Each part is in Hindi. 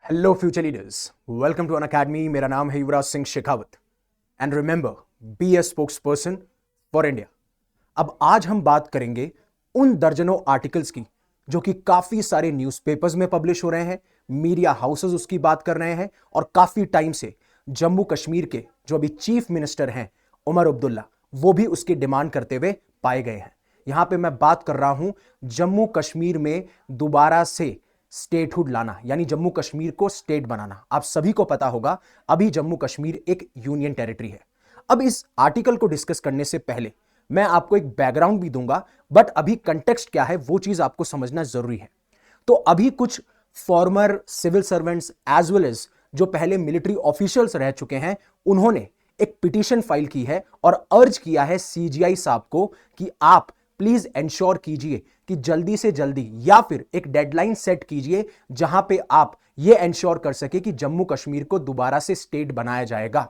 Hello future leaders, welcome to Unacademy. मेरा नाम है Yuvraj Singh Shekhawat and remember, be a spokesperson for India. अब आज हम बात करेंगे उन दर्जनों आर्टिकल्स की जो कि काफी सारे न्यूज़पेपर्स में पब्लिश हो रहे हैं, मीडिया हाउसेस उसकी बात कर रहे हैं और काफी टाइम से जम्मू कश्मीर के जो अभी चीफ मिनिस्टर हैं उमर अब्दुल्ला, वो भी उसकी डिमांड करते हुए पाए गए हैं। यहां पे मैं बात कर रहा हूं जम्मू कश्मीर में दोबारा से स्टेटहुड लाना, यानी जम्मू कश्मीर को स्टेट बनाना। आप सभी को पता होगा अभी जम्मू कश्मीर एक यूनियन टेरिटरी है। अब इस आर्टिकल को डिस्कस करने से पहले मैं आपको एक बैकग्राउंड भी दूंगा, बट अभी कंटेक्स्ट क्या है वो चीज आपको समझना जरूरी है। तो अभी कुछ former civil servants as well as जो पहले मिलिट्री ऑफिशियल्स रह चुके हैं, उन्होंने एक पिटीशन फाइल की है और अर्ज किया है सीजीआई साहब को कि आप प्लीज एंश्योर कीजिए कि जल्दी से जल्दी या फिर एक डेडलाइन सेट कीजिए जहां पे आप ये एंश्योर कर सके कि जम्मू कश्मीर को दोबारा से स्टेट बनाया जाएगा।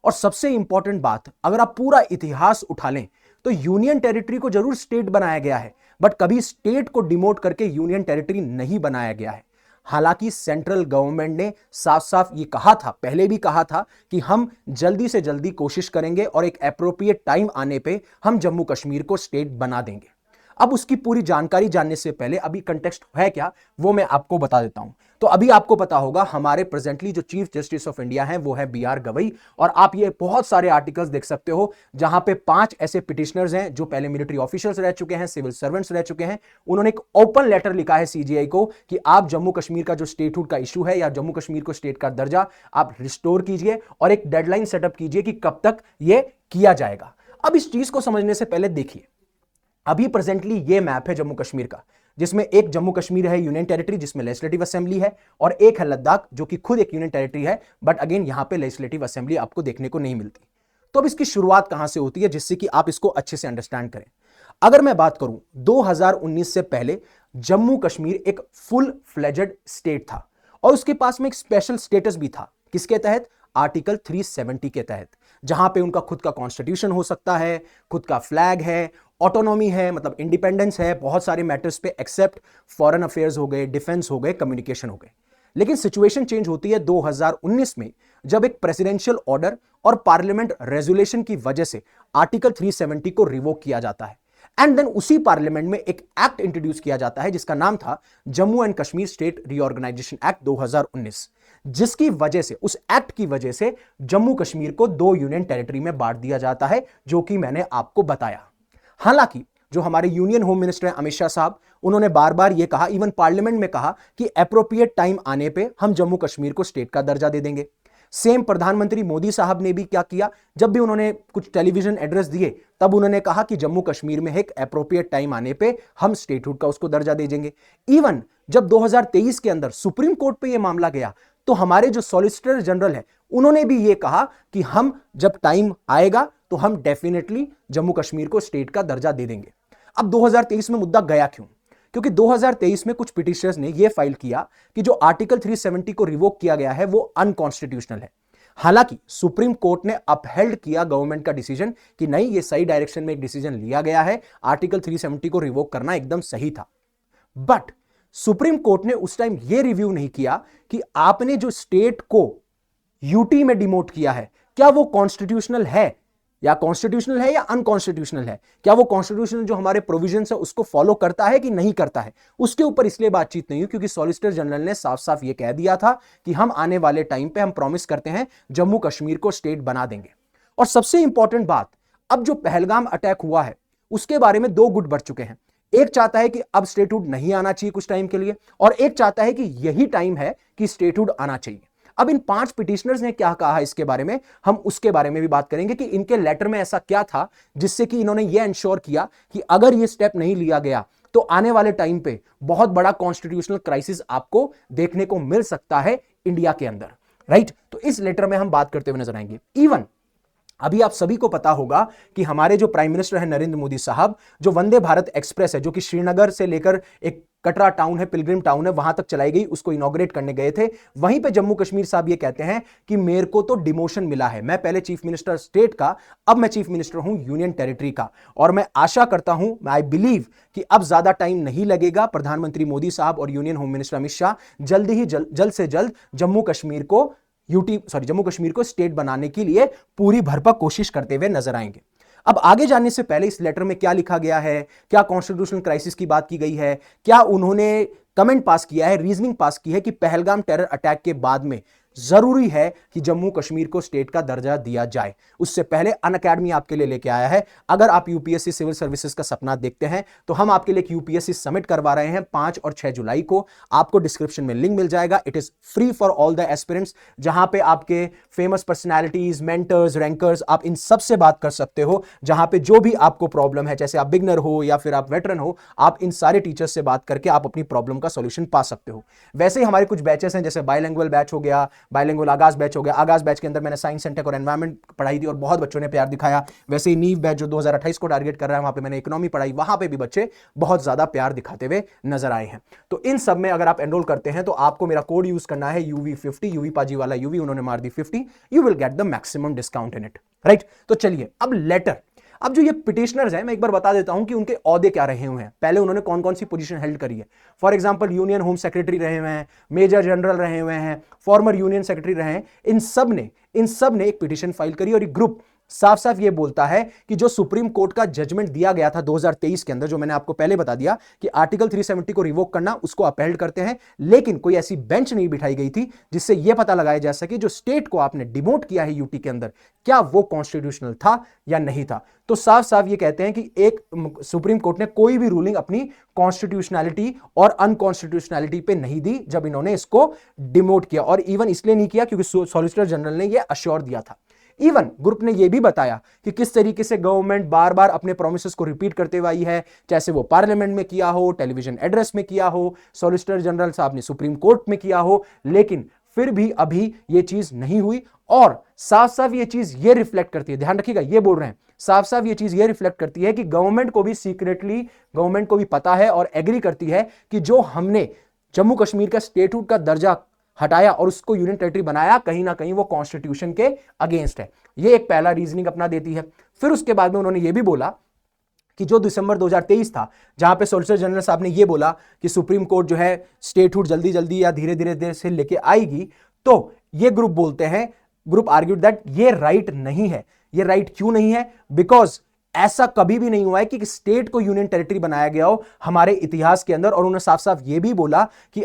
और सबसे इंपॉर्टेंट बात, अगर आप पूरा इतिहास उठा लें तो यूनियन टेरिटरी को जरूर स्टेट बनाया गया है, बट कभी स्टेट को डिमोट करके यूनियन टेरिटरी नहीं बनाया गया है। हालांकि सेंट्रल गवर्नमेंट ने साफ साफ ये कहा था, पहले भी कहा था कि हम जल्दी से जल्दी कोशिश करेंगे और एक एप्रोप्रिएट टाइम आने पे हम जम्मू कश्मीर को स्टेट बना देंगे। अब उसकी पूरी जानकारी जानने से पहले अभी कंटेक्स्ट है क्या वो मैं आपको बता देता हूं। तो अभी आपको पता होगा हमारे प्रेजेंटली जो चीफ जस्टिस ऑफ इंडिया हैं वो है बी आर गवई, और आप ये बहुत सारे आर्टिकल्स देख सकते हो जहां पे 5 ऐसे पिटिशनर्स हैं जो पहले मिलिट्री ऑफिशियल्स रह चुके हैं, सिविल सर्वेंट्स रह चुके हैं। उन्होंने एक ओपन लेटर लिखा है सीजीआई को कि आप जम्मू कश्मीर का जो स्टेटहुड का इशू है या जम्मू कश्मीर को स्टेट का दर्जा आप रिस्टोर कीजिए और एक डेडलाइन सेटअप कीजिए कि कब तक यह किया जाएगा। अब इस चीज को समझने से पहले देखिए, अभी प्रेजेंटली ये मैप है जम्मू कश्मीर का, जिसमें एक जम्मू कश्मीर है यूनियन टेरिटरी जिसमें लेजिस्लेटिव असेंबली है, और एक है लद्दाख जो कि खुद एक यूनियन टेरिटरी है, बट अगेन यहां पे लेजिस्लेटिव असेंबली आपको देखने को नहीं मिलती। तो अब इसकी शुरुआत कहां से होती है जिससे कि आप इसको अच्छे से अंडरस्टैंड करें। अगर मैं बात करूं 2019 से पहले जम्मू कश्मीर एक फुल फ्लेजेड स्टेट था और उसके पास में एक स्पेशल स्टेटस भी था। किसके तहत? आर्टिकल 370 के तहत, जहां पे उनका खुद का कॉन्स्टिट्यूशन हो सकता है, खुद का फ्लैग है, ऑटोनॉमी है, मतलब इंडिपेंडेंस है बहुत सारे मैटर्स पे, एक्सेप्ट फॉरेन अफेयर्स हो गए, डिफेंस हो गए, कम्युनिकेशन हो गए। लेकिन सिचुएशन चेंज होती है 2019 में, जब एक प्रेसिडेंशियल ऑर्डर और पार्लियामेंट रेजोल्यूशन की वजह से आर्टिकल 370 को रिवोक किया जाता है। एंड देन उसी पार्लियामेंट में एक एक्ट इंट्रोड्यूस किया जाता है जिसका नाम था Jammu and Kashmir state reorganisation act 2019, जिसकी वजह से, उस एक्ट की वजह से जम्मू कश्मीर को 2 यूनियन टेरिटरी में बांट दिया जाता है, जो कि मैंने आपको बताया। हालांकि जो हमारे यूनियन होम मिनिस्टर हैं अमित शाह साहब, उन्होंने बार बार यह कहा, इवन पार्लियामेंट में कहा कि एप्रोप्रिएट टाइम आने पे हम जम्मू कश्मीर को स्टेट का दर्जा दे देंगे। सेम प्रधानमंत्री मोदी साहब ने भी क्या किया, जब भी उन्होंने कुछ टेलीविजन एड्रेस दिए तब उन्होंने कहा कि जम्मू कश्मीर में एक एप्रोप्रिएट टाइम आने पे हम स्टेटहुड का उसको दर्जा दे देंगे। इवन जब 2023 के अंदर सुप्रीम कोर्ट पे यह मामला गया तो हमारे जो सॉलिसिटर जनरल है उन्होंने भी यह कहा कि हम जब टाइम आएगा तो हम डेफिनेटली जम्मू कश्मीर को स्टेट का दर्जा दे देंगे। अब 2023 में मुद्दा गया क्यों? क्योंकि 2023 में कुछ पिटिशनर्स ने यह फाइल किया कि जो आर्टिकल 370 को रिवोक किया गया है वो अनकॉन्स्टिट्यूशनल है। हालांकि सुप्रीम कोर्ट ने अपहेल्ड किया गवर्नमेंट का डिसीजन कि नहीं, ये सही डायरेक्शन में एक डिसीजन लिया गया है, आर्टिकल 370 को रिवोक करना एकदम सही था। बट सुप्रीम कोर्ट ने उस टाइम यह रिव्यू नहीं किया कि आपने जो स्टेट को यूटी में डिमोट किया है क्या वो कॉन्स्टिट्यूशनल है या अनकॉन्स्टिट्यूशनल है, क्या वो कॉन्स्टिट्यूशनल जो हमारे प्रोविजंस है उसको फॉलो करता है कि नहीं करता है। उसके ऊपर इसलिए बातचीत नहीं हुई क्योंकि सॉलिसिटर जनरल ने साफ साफ ये कह दिया था कि हम आने वाले टाइम पे हम प्रॉमिस करते हैं जम्मू कश्मीर को स्टेट बना देंगे। और सबसे इंपॉर्टेंट बात, अब जो पहलगाम अटैक हुआ है उसके बारे में 2 गुट बढ़ चुके हैं। एक चाहता है कि अब स्टेटहुड नहीं आना चाहिए कुछ टाइम के लिए, और एक चाहता है कि यही टाइम है कि स्टेटहुड आना चाहिए। अब इन 5 पिटिशनर्स ने क्या कहा इसके बारे में, हम उसके बारे में भी बात करेंगे कि इनके लेटर में ऐसा क्या था जिससे कि इन्होंने यह इंश्योर किया कि अगर यह स्टेप नहीं लिया गया तो आने वाले टाइम पे बहुत बड़ा कॉन्स्टिट्यूशनल क्राइसिस आपको देखने को मिल सकता है इंडिया के अंदर, राइट। तो इस लेटर में हम बात करते हुए नजर आएंगे। इवन अभी आप सभी को पता होगा कि हमारे जो प्राइम मिनिस्टर हैं नरेंद्र मोदी साहब, जो वंदे भारत एक्सप्रेस है जो कि श्रीनगर से लेकर एक कटरा टाउन है, पिलग्रिम टाउन है, वहां तक चलाई गई, उसको इनॉग्रेट करने गए थे। वहीं पे जम्मू कश्मीर साहब ये कहते हैं कि मेरे को तो डिमोशन मिला है, मैं पहले चीफ मिनिस्टर स्टेट का, अब मैं चीफ मिनिस्टर हूं यूनियन टेरिटरी का, और मैं आशा करता हूं, आई बिलीव कि अब ज्यादा टाइम नहीं लगेगा, प्रधानमंत्री मोदी साहब और union home minister Amit Shah जल्द से जल्द जम्मू कश्मीर को स्टेट बनाने के लिए पूरी भरपूर कोशिश करते हुए नजर आएंगे। अब आगे जानने से पहले इस लेटर में क्या लिखा गया है, क्या कॉन्स्टिट्यूशनल क्राइसिस की बात की गई है, क्या उन्होंने कमेंट पास किया है, रीजनिंग पास की है कि पहलगाम टेरर अटैक के बाद में जरूरी है कि जम्मू कश्मीर को स्टेट का दर्जा दिया जाए, उससे पहले अनअकैडमी आपके लिए लेके आया है। अगर आप यूपीएससी सिविल सर्विसेज का सपना देखते हैं तो हम आपके लिए यूपीएससी समिट करवा रहे हैं 5 और 6 जुलाई को। आपको डिस्क्रिप्शन में लिंक मिल जाएगा। It is free for all the aspirants, जहां पे आपके फेमस पर्सनैलिटीज, मेंटर्स, रैंकर्स, आप इन सब से बात कर सकते हो। जहां पे जो भी आपको प्रॉब्लम है, जैसे आप बिगनर हो या फिर आप वेटरन हो, आप इन सारे टीचर्स से बात करके आप अपनी प्रॉब्लम का सॉल्यूशन पा सकते हो। वैसे ही हमारे कुछ बैचेस हैं, जैसे बाइलिंगुअल बैच हो गया, बाइलिंगुअल आगाज बैच हो गया। आगाज बैच के अंदर मैंने साइंस एंड टेक और एनवायरमेंट पढ़ाई थी और बहुत बच्चों ने प्यार दिखाया। वैसे ही नीव बैच जो 2028 को टारगेट कर रहा है, वहां पे मैंने इकोनॉमी पढ़ाई, वहां पे भी बच्चे बहुत ज्यादा प्यार दिखाते हुए नजर आए हैं। तो इन सब में अगर आप एनरोल करते हैं तो आपको मेरा कोड यूज करना है UV50, यूवी पाजी वाला यूवी, उन्होंने मार दी 50, you will get the maximum discount in it, right. तो चलिए अब लेटर, अब जो ये पिटिशनर्स हैं, मैं एक बार बता देता हूं कि उनके ओहदे क्या रहे हुए हैं, पहले उन्होंने कौन कौन सी पोजीशन हेल्ड करी है। For example union home secretary रहे हुए हैं, मेजर जनरल रहे हुए हैं, फॉर्मर यूनियन सेक्रेटरी रहे हैं। इन सब ने एक पिटिशन फाइल करी और एक ग्रुप साफ साफ ये बोलता है कि जो सुप्रीम कोर्ट का जजमेंट दिया गया था 2023 के अंदर, जो मैंने आपको पहले बता दिया कि आर्टिकल 370 को रिवोक करना, उसको अपहेल्ड करते हैं, लेकिन कोई ऐसी बेंच नहीं बिठाई गई थी जिससे यह पता लगाया जा सके जो स्टेट को आपने डिमोट किया है यूटी के अंदर, क्या वो कॉन्स्टिट्यूशनल था या नहीं था। तो साफ साफ ये कहते हैं कि एक सुप्रीम कोर्ट ने कोई भी रूलिंग अपनी कॉन्स्टिट्यूशनैलिटी और अनकॉन्स्टिट्यूशनैलिटी पे नहीं दी जब इन्होंने इसको डिमोट किया, और इवन इसलिए नहीं किया क्योंकि सॉलिसिटर जनरल ने यह अश्योर दिया था। इवन ग्रुप ने यह भी बताया कि किस तरीके से गवर्नमेंट बार बार अपने प्रोमिसेस को रिपीट करते हुए आई है, चाहे वो पार्लियामेंट में किया हो, टेलीविजन एड्रेस में किया हो, सॉलिसिटर जनरल साहब ने सुप्रीम कोर्ट में किया हो, लेकिन फिर भी अभी यह चीज नहीं हुई। और साफ साफ ये चीज ये रिफ्लेक्ट करती है, ध्यान रखिएगा, ये बोल रहे हैं, साफ साफ ये चीज ये रिफ्लेक्ट करती है कि गवर्नमेंट को भी सीक्रेटली, गवर्नमेंट को भी पता है और एग्री करती है कि जो हमने जम्मू कश्मीर का स्टेटहुड का दर्जा हटाया और उसको यूनियन टेरिटरी बनाया, कहीं ना कहीं वो कॉन्स्टिट्यूशन के अगेंस्ट है। ये एक पहला रीजनिंग अपना देती है। फिर उसके बाद में उन्होंने ये भी बोला कि जो दिसंबर 2023 था, जहां पे सॉलिसिटर जनरल साहब ने ये बोला कि सुप्रीम कोर्ट जो है स्टेटहुड जल्दी जल्दी या धीरे धीरे देर से लेके आएगी, तो ये ग्रुप बोलते हैं, ग्रुप आर्ग्यूड दैट ये राइट नहीं है। ये राइट क्यों नहीं है? बिकॉज ऐसा कभी भी नहीं हुआ है कि स्टेट को यूनियन टेरिटरी बनाया गया हो हमारे इतिहास के अंदर। और उन्होंने साफ साफ ये भी बोला कि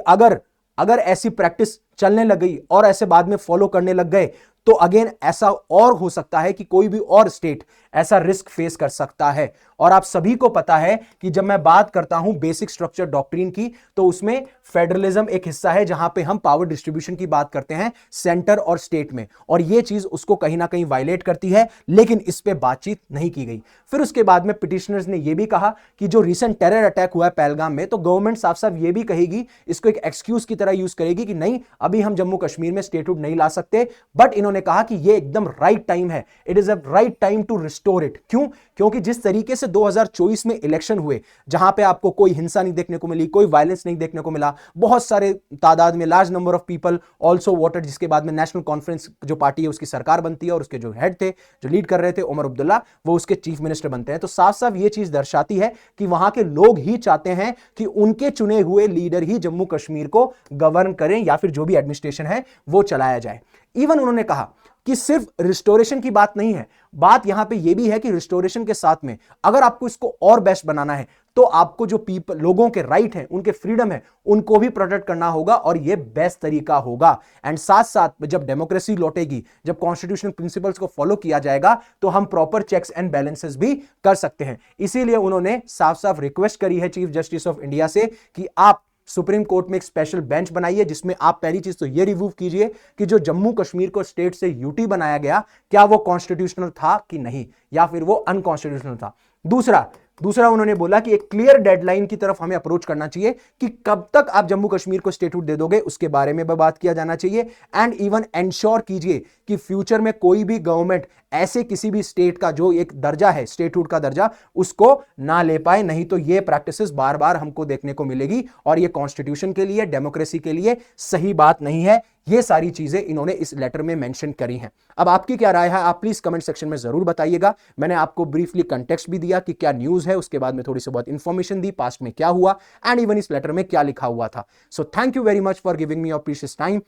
अगर ऐसी प्रैक्टिस चलने लग गई और ऐसे बाद में फॉलो करने लग गए तो अगेन ऐसा और हो सकता है कि कोई भी और स्टेट ऐसा रिस्क फेस कर सकता है। और आप सभी को पता है कि जब मैं बात करता हूं बेसिक स्ट्रक्चर डॉक्ट्रिन की, तो उसमें फेडरलिज्म एक हिस्सा है जहां पे हम पावर डिस्ट्रीब्यूशन की बात करते हैं सेंटर और स्टेट में, और यह चीज उसको कहीं ना कहीं वायलेट करती है, लेकिन इस पे बातचीत नहीं की गई। फिर उसके बाद में पिटिशनर्स ने यह भी कहा कि जो रिसेंट टेरर अटैक हुआ है पहलगाम में, तो गवर्नमेंट साफ साफ यह भी कहेगी, इसको एक एक्सक्यूज की तरह यूज करेगी कि नहीं, अभी हम जम्मू कश्मीर में स्टेटहुड नहीं ला सकते। बट इन्होंने कहा कि यह एकदम राइट टाइम है, it is a right time to restore it. क्यों? क्योंकि जिस तरीके से 2024 में इलेक्शन हुए, जहां पे आपको कोई हिंसा नहीं देखने को मिली, कोई वायलेंस नहीं देखने को मिला, बहुत सारे तादाद में large number of people also voted, जिसके बाद में नेशनल कॉन्फ्रेंस जो पार्टी है उसकी सरकार बनती है और उसके जो हेड थे, जो लीड कर रहे थे उमर अब्दुल्ला, वो उसके चीफ मिनिस्टर बनते हैं। तो साफ साफ ये चीज दर्शाती है कि वहां के लोग ही चाहते हैं कि उनके चुने हुए लीडर ही जम्मू कश्मीर को गवर्न करें या फिर जो भी एडमिनिस्ट्रेशन है वो चलाया जाए। इवन उन्होंने कहा कि सिर्फ रिस्टोरेशन की बात नहीं है, बात यहां पे यह भी है कि रिस्टोरेशन के साथ में अगर आपको इसको और बेस्ट बनाना है तो आपको जो लोगों के राइट हैं, उनके फ्रीडम है, उनको भी प्रोटेक्ट करना होगा, और यह बेस्ट तरीका होगा। एंड साथ साथ जब डेमोक्रेसी लौटेगी, जब कॉन्स्टिट्यूशनल प्रिंसिपल्स को फॉलो किया जाएगा, तो हम प्रॉपर चेक्स एंड बैलेंसेस भी कर सकते हैं। इसीलिए उन्होंने साफ साफ रिक्वेस्ट करी है चीफ जस्टिस ऑफ इंडिया से कि आप सुप्रीम कोर्ट में एक स्पेशल बेंच बनाइए, जिसमें आप पहली चीज तो यह रिव्यू कीजिए कि जो जम्मू कश्मीर को स्टेट से यूटी बनाया गया, क्या वो कॉन्स्टिट्यूशनल था कि नहीं, या फिर वो अनकॉन्स्टिट्यूशनल था। दूसरा उन्होंने बोला कि एक क्लियर डेडलाइन की तरफ हमें अप्रोच करना चाहिए कि कब तक आप जम्मू कश्मीर को स्टेटहुड दे दोगे, उसके बारे में बात किया जाना चाहिए। एंड इवन एंश्योर कीजिए कि फ्यूचर में कोई भी गवर्नमेंट ऐसे किसी भी स्टेट का जो एक दर्जा है, स्टेटहुड का दर्जा, उसको ना ले पाए। नहीं तो ये प्रैक्टिसेस बार बार हमको देखने को मिलेगी और ये कॉन्स्टिट्यूशन के लिए, डेमोक्रेसी के लिए सही बात नहीं है। ये सारी चीजें इन्होंने इस लेटर में मेंशन करी हैं। अब आपकी क्या राय है, आप प्लीज कमेंट सेक्शन में जरूर बताइएगा। मैंने आपको ब्रीफली कंटेक्स्ट भी दिया कि क्या न्यूज है, उसके बाद में थोड़ी सी बहुत इंफॉर्मेशन दी, पास्ट में क्या हुआ एंड इवन इस लेटर में क्या लिखा हुआ था। So thank you very much for giving me your precious time.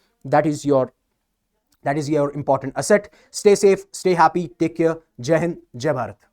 That is your important asset. Stay safe, stay happy, take care. Jai Hind, Jai Bharat.